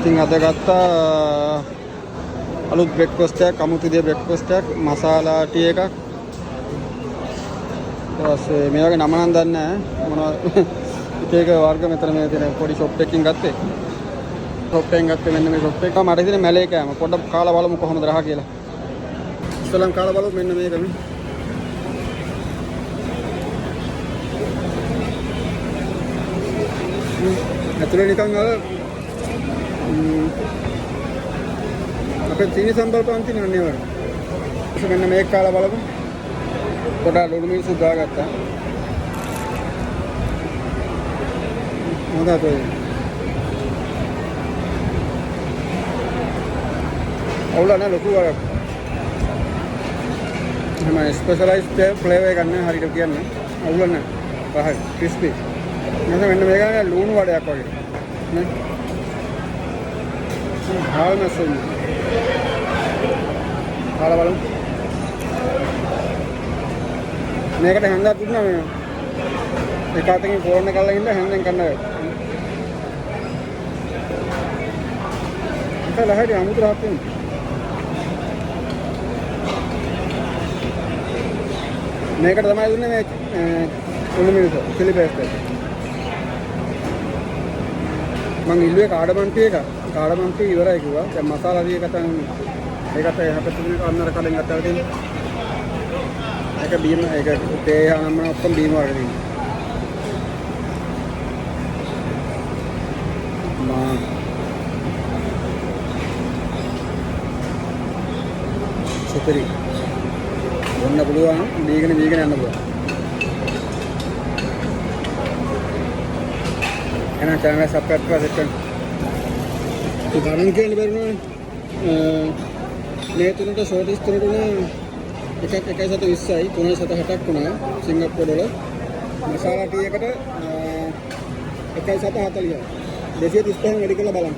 ඉතින් අද ගත්තා අලුත් බ්‍රෙක්ෆාස්ට් එකක්, අමුතු විදිහේ බ්‍රෙක්ෆාස්ට් එකක්, මසාලා ටී එකක්. ඊට පස්සේ මේ වගේ නම නම් දන්නේ නැහැ. මොනවද එක වර්ග මෙතන මේ තියෙන පොඩි ෂොප් එකකින් ගත්තේ. ෂොප් එකෙන් ගත්තේ මෙන්න මේ ෂොප් එක. මට හිතෙන්නේ මැලේ කෑම. පොඩ්ඩක් කාලා බලමු කොහොමද රහ කියලා. ඉස්සෙල්ලාම කාලා බලමු මෙන්න මේක මේ. ඇතුලේ නිකන් අර අපේ චීනි සම්බල් පන්ති නන්නේ වගේ. මෙන්න මේක කාලා බලමු. පොඩා ලුණු මිරිසු දාගත්තා. හොඳයි. අවුල නැහැ ලොකු වරක්. මම ස්පෙෂලායිස්ඩ් ෆ්ලේවර් එකක් ගන්න හරියට කියන්නේ. අවුල නැහැ. රහයි ක්‍රිස්පි. මෙන්න මේක ලුණු වඩයක් වගේ. නේ? හාල් මැස්සෙන්. කාලා බලමු. මේකට හැන්දක් දුන්නා මේ. එක අතකින් ෆෝන් එක අල්ලගෙන ඉන්න හැන්දෙන් කන්න බෑ. ඒක ලහරි අමුතු රහක් වෙනවා. මේකට තමයි දුන්නේ මේ උණු මිරිස චිලි පේස්ට් එක. මං ඉල්ලුවේ කාඩමම් ටී එක. කාඩමම් ටී ඉවරයි කිව්වා. දැන් මසාලා ටී එකත් ඒකට හැපෙන්න අන්නර කලින් ගත්තා තියෙන්නේ. ඒක බීම ඒක තේ යනම ඔක්කොම බීම වගේ තියෙනවා. සුපිරි. ඔන්න පුළුවන් දීගෙන යන්න පුළුවන්. එහෙනම් channel එක subscribe කරලා සෙට් කරන්න. ඒ ගණන් කියන්න බැරිනවනේ. මේ තුනට ෂෝටිස් තුනට උනා එකක් 1.20යි 3.60ක් වුණා සිංගප්පූරු වල. මසාලා ටී එකට 1.40යි 235න් වැඩි කරලා බලන්න.